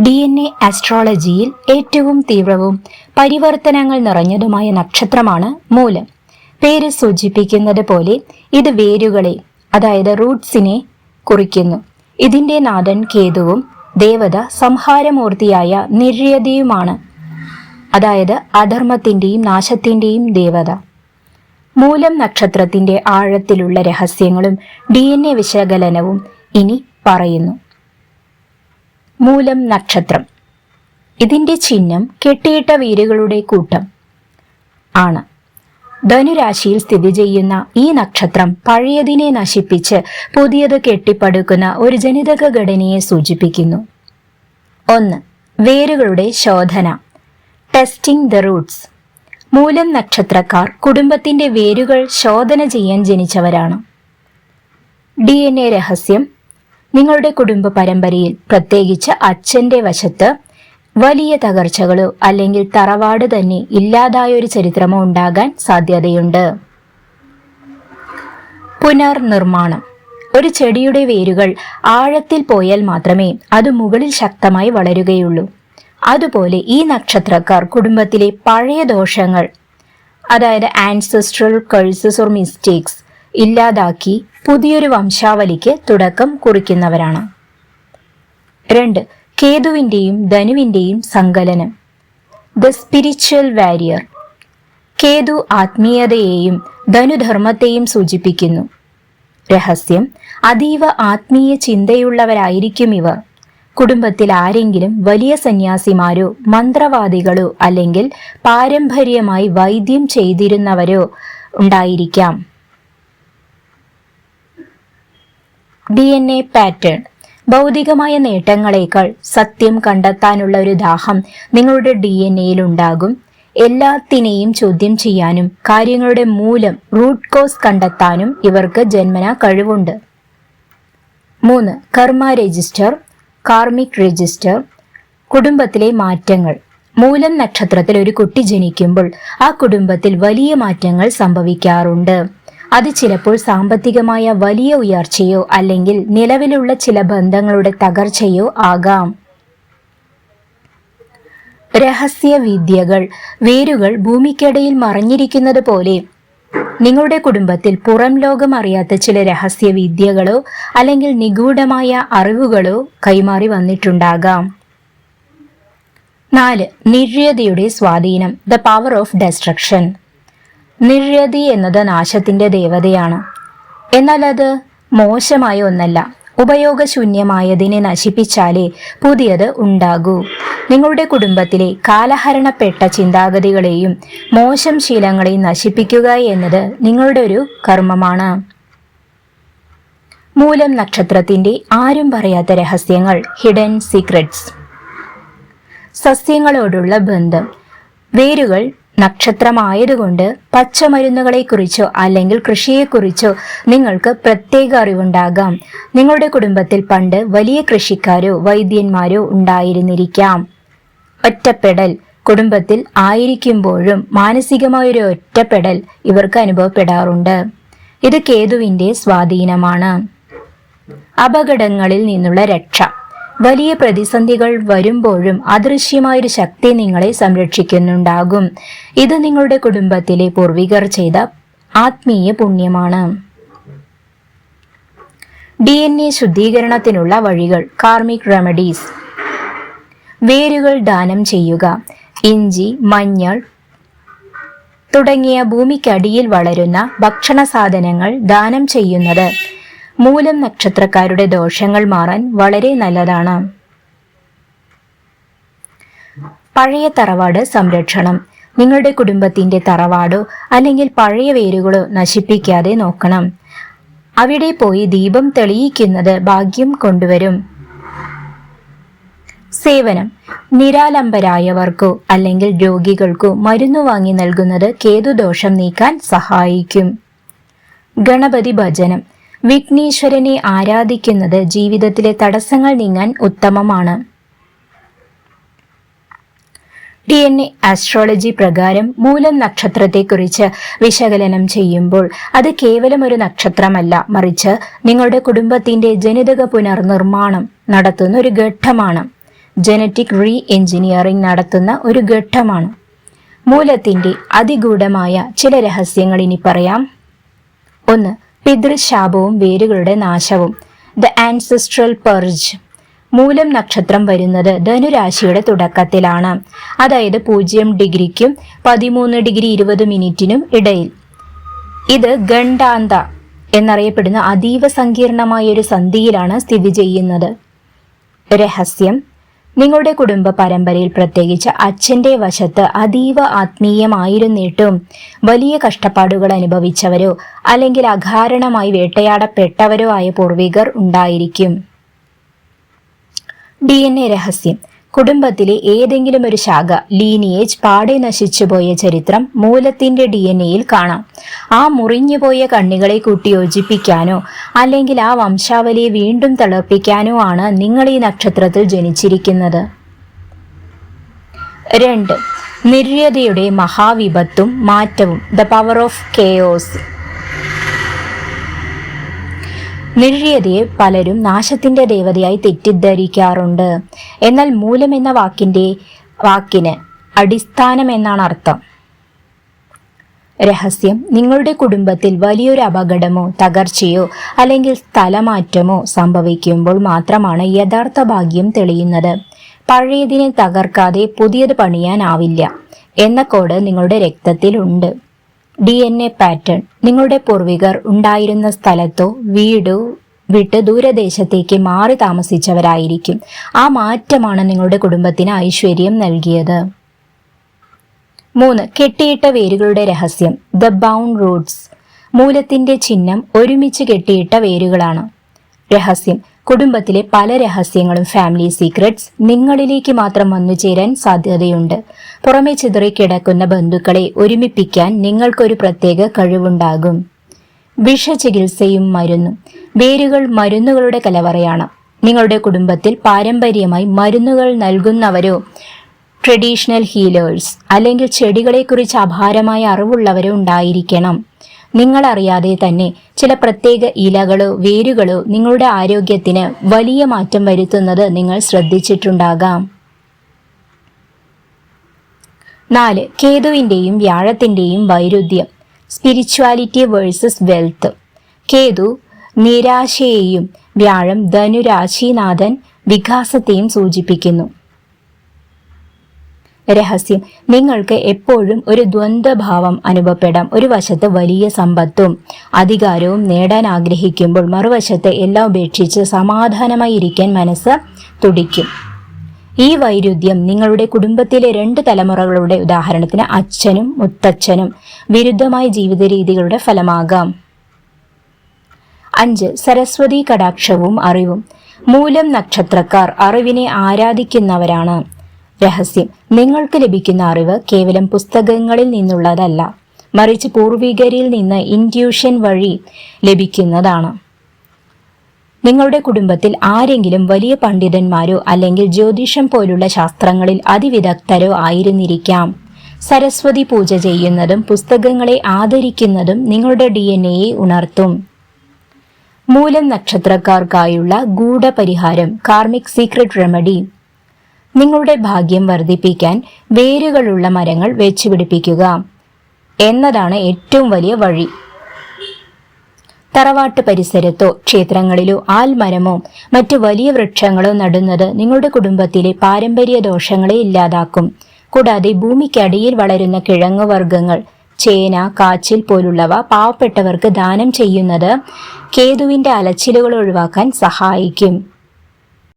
DNA ആസ്ട്രോളജിയിൽ ഏറ്റവും തീവ്രവും പരിവർത്തനങ്ങൾ നിറഞ്ഞതുമായ നക്ഷത്രമാണ് മൂലം. പേര് സൂചിപ്പിക്കുന്നത് പോലെ ഇത് വേരുകളെ, അതായത് റൂട്ട്സിനെ കുറിക്കുന്നു. ഇതിന്റെ നാഥൻ കേതുവും ദേവത സംഹാരമൂർത്തിയായ നിര്യതിയുമാണ്, അതായത് അധർമ്മത്തിന്റെയും നാശത്തിന്റെയും ദേവത. മൂലം നക്ഷത്രത്തിന്റെ ആഴത്തിലുള്ള രഹസ്യങ്ങളും DNA വിശകലനവും ഇനി പറയുന്നു. മൂലം നക്ഷത്രം, ഇതിന്റെ ചിഹ്നം കെട്ടിയിട്ട വേരുകളുടെ കൂട്ടം ആണ്. ധനുരാശിയിൽ സ്ഥിതി ചെയ്യുന്ന ഈ നക്ഷത്രം പഴയതിനെ നശിപ്പിച്ച് പുതിയത് കെട്ടിപ്പടുക്കുന്ന ഒരു ജനിതക ഘടനയെ സൂചിപ്പിക്കുന്നു. 1. വേരുകളുടെ ശോധന, ടെസ്റ്റിംഗ് ദ റൂട്ട്സ്. മൂലം നക്ഷത്രക്കാർ കുടുംബത്തിന്റെ വേരുകൾ ശോധന ചെയ്യാൻ ജനിച്ചവരാണ്. DNA രഹസ്യം, നിങ്ങളുടെ കുടുംബ പരമ്പരയിൽ, പ്രത്യേകിച്ച് അച്ഛന്റെ വശത്ത് വലിയ തകർച്ചകളോ അല്ലെങ്കിൽ തറവാട് തന്നെ ഇല്ലാതായൊരു ചരിത്രമോ ഉണ്ടാകാൻ സാധ്യതയുണ്ട്. പുനർനിർമ്മാണം, ഒരു ചെടിയുടെ വേരുകൾ ആഴത്തിൽ പോയാൽ മാത്രമേ അത് മുകളിൽ ശക്തമായി വളരുകയുള്ളൂ. അതുപോലെ ഈ നക്ഷത്രക്കാർ കുടുംബത്തിലെ പഴയ ദോഷങ്ങൾ, അതായത് ആൻസെസ്ട്രൽ കഴ്സസ് ഓർ മിസ്റ്റേക്സ് ഇല്ലാതാക്കി പുതിയൊരു വംശാവലിക്ക് തുടക്കം കുറിക്കുന്നവരാണ്. 2. കേതുവിന്റെയും ധനുവിന്റെയും സങ്കലനം, ദ സ്പിരിച്വൽ വാരിയർ. കേതു ആത്മീയതയെയും ധനുധർമ്മത്തെയും സൂചിപ്പിക്കുന്നു. രഹസ്യം, അതീവ ആത്മീയ ചിന്തയുള്ളവരായിരിക്കും ഇവർ. കുടുംബത്തിൽ ആരെങ്കിലും വലിയ സന്യാസിമാരോ മന്ത്രവാദികളോ അല്ലെങ്കിൽ പാരമ്പര്യമായി വൈദ്യം ചെയ്തിരുന്നവരോ ഉണ്ടായിരിക്കാം. DNA പാറ്റേൺ, ഭൗതികമായ നേട്ടങ്ങളെക്കാൾ സത്യം കണ്ടെത്താനുള്ള ഒരു ദാഹം നിങ്ങളുടെ DNAയിൽ ഉണ്ടാകും. എല്ലാത്തിനെയും ചോദ്യം ചെയ്യാനും കാര്യങ്ങളുടെ മൂലം, റൂട്ട് കോസ് കണ്ടെത്താനും ഇവർക്ക് ജന്മനാ കഴിവുണ്ട്. 3. കർമ്മ രജിസ്റ്റർ, കാർമിക് രജിസ്റ്റർ. കുടുംബത്തിലെ മാറ്റങ്ങൾ. മൂലം നക്ഷത്രത്തിൽ ഒരു കുട്ടി ജനിക്കുമ്പോൾ ആ കുടുംബത്തിൽ വലിയ മാറ്റങ്ങൾ സംഭവിക്കാറുണ്ട്. അത് ചിലപ്പോൾ സാമ്പത്തികമായ വലിയ ഉയർച്ചയോ അല്ലെങ്കിൽ നിലവിലുള്ള ചില ബന്ധങ്ങളുടെ തകർച്ചയോ ആകാം. രഹസ്യ വിദ്യകൾ, വേരുകൾ ഭൂമിക്കടിയിൽ മറഞ്ഞിരിക്കുന്നത് പോലെ നിങ്ങളുടെ കുടുംബത്തിൽ പുറം ലോകം അറിയാത്ത ചില രഹസ്യ വിദ്യകളോ അല്ലെങ്കിൽ നിഗൂഢമായ അറിവുകളോ കൈമാറി വന്നിട്ടുണ്ടാകാം. 4. നിര്യതിയുടെ സ്വാധീനം, ദ പവർ ഓഫ് ഡെസ്ട്രക്ഷൻ. നിര്യതി എന്നത് നാശത്തിന്റെ ദേവതയാണ്. എന്നാൽ അത് മോശമായ ഒന്നല്ല. ഉപയോഗശൂന്യമായതിനെ നശിപ്പിച്ചാലേ പുതിയത് ഉണ്ടാകൂ. നിങ്ങളുടെ കുടുംബത്തിലെ കാലഹരണപ്പെട്ട ചിന്താഗതികളെയും മോശം ശീലങ്ങളെയും നശിപ്പിക്കുക എന്നത് നിങ്ങളുടെ ഒരു കർമ്മമാണ്. മൂലം നക്ഷത്രത്തിന്റെ ആരും പറയാത്ത രഹസ്യങ്ങൾ, ഹിഡൻ സീക്രട്സ്. സസ്യങ്ങളോടുള്ള ബന്ധം, വേരുകൾ നക്ഷത്രമായതുകൊണ്ട് പച്ചമരുന്നുകളെക്കുറിച്ചോ അല്ലെങ്കിൽ കൃഷിയെക്കുറിച്ചോ നിങ്ങൾക്ക് പ്രത്യേക അറിവുണ്ടാകാം. നിങ്ങളുടെ കുടുംബത്തിൽ പണ്ട് വലിയ കൃഷിക്കാരോ വൈദ്യന്മാരോ ഉണ്ടായിരുന്നിരിക്കാം. ഒറ്റപ്പെടൽ, കുടുംബത്തിൽ ആയിരിക്കുമ്പോഴും മാനസികമായൊരു ഒറ്റപ്പെടൽ ഇവർക്ക് അനുഭവപ്പെടാറുണ്ട്. ഇത് കേതുവിന്റെ സ്വാധീനമാണ്. അപകടങ്ങളിൽ നിന്നുള്ള രക്ഷ, വലിയ പ്രതിസന്ധികൾ വരുമ്പോഴും അദൃശ്യമായൊരു ശക്തി നിങ്ങളെ സംരക്ഷിക്കുന്നുണ്ടാകും. ഇത് നിങ്ങളുടെ കുടുംബത്തിലെ പൂർവികർ ചെയ്ത ആത്മീയ പുണ്യമാണ്. DNA ശുദ്ധീകരണത്തിനുള്ള വഴികൾ, കാർമിക് റെമഡീസ്. വേരുകൾ ദാനം ചെയ്യുക. ഇഞ്ചി, മഞ്ഞൾ തുടങ്ങിയ ഭൂമിക്കടിയിൽ വളരുന്ന ഭക്ഷണ സാധനങ്ങൾ ദാനം ചെയ്യുന്നത് മൂലം നക്ഷത്രക്കാരുടെ ദോഷങ്ങൾ മാറാൻ വളരെ നല്ലതാണ്. പഴയ തറവാട് സംരക്ഷണം, നിങ്ങളുടെ കുടുംബത്തിന്റെ തറവാടോ അല്ലെങ്കിൽ പഴയ വേരുകളോ നശിപ്പിക്കാതെ നോക്കണം. അവിടെ പോയി ദീപം തെളിയിക്കുന്നത് ഭാഗ്യം കൊണ്ടുവരും. സേവനം, നിരാലംബരായവർക്കോ അല്ലെങ്കിൽ രോഗികൾക്കോ മരുന്ന് വാങ്ങി നൽകുന്നത് കേതുദോഷം നീക്കാൻ സഹായിക്കും. ഗണപതി ഭജനം, വിഘ്നേശ്വരനെ ആരാധിക്കുന്നത് ജീവിതത്തിലെ തടസ്സങ്ങൾ നീങ്ങാൻ ഉത്തമമാണ്. DNA ആസ്ട്രോളജി പ്രകാരം മൂലം നക്ഷത്രത്തെക്കുറിച്ച് വിശകലനം ചെയ്യുമ്പോൾ അത് കേവലം ഒരു നക്ഷത്രമല്ല, മറിച്ച് നിങ്ങളുടെ കുടുംബത്തിന്റെ ജനിതക പുനർനിർമ്മാണം നടത്തുന്ന ഒരു ഘട്ടമാണ്. ജനറ്റിക് റീ എഞ്ചിനീയറിംഗ് നടത്തുന്ന ഒരു ഘട്ടമാണ്. മൂലത്തിന്റെ അതിഗൂഢമായ ചില രഹസ്യങ്ങൾ ഇനി പറയാം. 1. പിതൃശാപവും വേരുകളുടെ നാശവും. The ancestral purge. മൂലം നക്ഷത്രം വരുന്നത് ധനുരാശിയുടെ തുടക്കത്തിലാണ്, അതായത് 0 ഡിഗ്രിക്കും 13 ഡിഗ്രി 20 മിനിറ്റിനും ഇടയിൽ. ഇത് ഗണ്ഡാന്ത എന്നറിയപ്പെടുന്ന അതീവ സങ്കീർണമായ ഒരു സന്ധിയിലാണ് സ്ഥിതി ചെയ്യുന്നത്. രഹസ്യം: നിങ്ങളുടെ കുടുംബ പരമ്പരയിൽ പ്രത്യേകിച്ച് അച്ഛന്റെ വശത്ത് അതീവ ആത്മീയമായിരുന്നിട്ടും വലിയ കഷ്ടപ്പാടുകൾ അനുഭവിച്ചവരോ അല്ലെങ്കിൽ അകാരണമായി വേട്ടയാടപ്പെട്ടവരോ ആയ പൂർവികർ ഉണ്ടായിരിക്കും. DNA രഹസ്യം: കുടുംബത്തിലെ ഏതെങ്കിലും ഒരു ശാഖ ലീനിയേജ് പാടെ നശിച്ചുപോയ ചരിത്രം മൂലത്തിന്റെ DNAയിൽ കാണാം. ആ മുറിഞ്ഞുപോയ കണ്ണികളെ കൂട്ടി യോജിപ്പിക്കാനോ അല്ലെങ്കിൽ ആ വംശാവലിയെ വീണ്ടും തളർപ്പിക്കാനോ ആണ് നിങ്ങൾ ഈ നക്ഷത്രത്തിൽ ജനിച്ചിരിക്കുന്നത്. 2. നിര്യതയുടെ മഹാവിപത്തും മാറ്റവും. The power of chaos. നിര്യതയെ പലരും നാശത്തിന്റെ ദേവതയായി തെറ്റിദ്ധരിക്കാറുണ്ട്. എന്നാൽ മൂലം എന്ന വാക്കിന് അടിസ്ഥാനം എന്നാണ് അർത്ഥം. രഹസ്യം: നിങ്ങളുടെ കുടുംബത്തിൽ വലിയൊരു അപകടമോ തകർച്ചയോ അല്ലെങ്കിൽ സ്ഥലമാറ്റമോ സംഭവിക്കുമ്പോൾ മാത്രമാണ് യഥാർത്ഥ ഭാഗ്യം തെളിയുന്നത്. പഴയതിനെ തകർക്കാതെ പുതിയത് പണിയാനാവില്ല എന്ന കോഡ് നിങ്ങളുടെ രക്തത്തിൽ ഉണ്ട്. DNA പാറ്റേൺ: നിങ്ങളുടെ പൂർവികർ ഉണ്ടായിരുന്ന സ്ഥലത്തോ വീടോ വിട്ട് ദൂരദേശത്തേക്ക് മാറി താമസിച്ചവരായിരിക്കും. ആ മാറ്റമാണ് നിങ്ങളുടെ കുടുംബത്തിന് ഐശ്വര്യം നൽകിയത്. 3. കെട്ടിയിട്ട വേരുകളുടെ രഹസ്യം. The bound Roots. മൂലത്തിന്റെ ചിഹ്നം ഒരുമിച്ച് കെട്ടിയിട്ട വേരുകളാണ്. രഹസ്യം: കുടുംബത്തിലെ പല രഹസ്യങ്ങളും ഫാമിലി സീക്രട്സ് നിങ്ങളിലേക്ക് മാത്രം വന്നു ചേരാൻ സാധ്യതയുണ്ട്. പുറമെ ചിതറിക്കിടക്കുന്ന ബന്ധുക്കളെ ഒരുമിപ്പിക്കാൻ നിങ്ങൾക്കൊരു പ്രത്യേക കഴിവുണ്ടാകും. വിഷചികിത്സയും മരുന്നും. വേരുകൾ മരുന്നുകളുടെ കലവറയാണ്. നിങ്ങളുടെ കുടുംബത്തിൽ പാരമ്പര്യമായി മരുന്നുകൾ നൽകുന്നവരോ ട്രഡീഷണൽ ഹീലേഴ്സ് അല്ലെങ്കിൽ ചെടികളെക്കുറിച്ച് അപാരമായ അറിവുള്ളവരോ ഉണ്ടായിരിക്കണം. നിങ്ങളറിയാതെ തന്നെ ചില പ്രത്യേക ഇലകളോ വേരുകളോ നിങ്ങളുടെ ആരോഗ്യത്തിന് വലിയ മാറ്റം വരുത്തുന്നത് നിങ്ങൾ ശ്രദ്ധിച്ചിട്ടുണ്ടാകാം. 4. കേതുവിന്റെയും വ്യാഴത്തിന്റെയും വൈരുദ്ധ്യം. Spirituality versus wealth. കേതു നിരാശയെയും വ്യാഴം ധനുരാശിനാഥൻ വികാസത്തെയും സൂചിപ്പിക്കുന്നു. രഹസ്യം: നിങ്ങൾക്ക് എപ്പോഴും ഒരു ദ്വന്ദ്വഭാവം അനുഭവപ്പെടാം. ഒരു വശത്ത് വലിയ സമ്പത്തും അധികാരവും നേടാൻ ആഗ്രഹിക്കുമ്പോൾ മറുവശത്ത് എല്ലാം ഉപേക്ഷിച്ച് സമാധാനമായി ഇരിക്കാൻ മനസ്സ് തുടിക്കും. ഈ വൈരുദ്ധ്യം നിങ്ങളുടെ കുടുംബത്തിലെ 2 തലമുറകളുടെ, ഉദാഹരണത്തിന് അച്ഛനും മുത്തച്ഛനും, വിരുദ്ധമായ ജീവിത രീതികളുടെ ഫലമാകാം. 5. സരസ്വതി കടാക്ഷവും അറിവും. മൂലം നക്ഷത്രക്കാർ അറിവിനെ ആരാധിക്കുന്നവരാണ്. രഹസ്യം: നിങ്ങൾക്ക് ലഭിക്കുന്ന അറിവ് കേവലം പുസ്തകങ്ങളിൽ നിന്നുള്ളതല്ല, മറിച്ച് പൂർവികരിൽ നിന്ന് ഇൻറ്റ്യൂഷൻ വഴി ലഭിക്കുന്നതാണ്. നിങ്ങളുടെ കുടുംബത്തിൽ ആരെങ്കിലും വലിയ പണ്ഡിതന്മാരോ അല്ലെങ്കിൽ ജ്യോതിഷം പോലുള്ള ശാസ്ത്രങ്ങളിൽ അതിവിദഗ്ധരോ ആയിരുന്നിരിക്കാം. സരസ്വതി പൂജ ചെയ്യുന്നതും പുസ്തകങ്ങളെ ആദരിക്കുന്നതും നിങ്ങളുടെ DNA ഉണർത്തും. മൂലം നക്ഷത്രക്കാർക്കായുള്ള ഗൂഢപരിഹാരം. Karmic secret remedy. നിങ്ങളുടെ ഭാഗ്യം വർദ്ധിപ്പിക്കാൻ വേരുകളുള്ള മരങ്ങൾ വെച്ചുപിടിപ്പിക്കുക എന്നതാണ് ഏറ്റവും വലിയ വഴി. തറവാട്ട് പരിസരത്തോ ക്ഷേത്രങ്ങളിലോ ആൽമരമോ മറ്റു വലിയ വൃക്ഷങ്ങളോ നടുന്നത് നിങ്ങളുടെ കുടുംബത്തിലെ പാരമ്പര്യ ദോഷങ്ങളെ ഇല്ലാതാക്കും. കൂടാതെ ഭൂമിക്കടിയിൽ വളരുന്ന കിഴങ്ങുവർഗ്ഗങ്ങൾ, ചേന, കാച്ചിൽ പോലുള്ളവ പാവപ്പെട്ടവർക്ക് ദാനം ചെയ്യുന്നത് കേതുവിന്റെ അലച്ചിലുകൾ ഒഴിവാക്കാൻ സഹായിക്കും.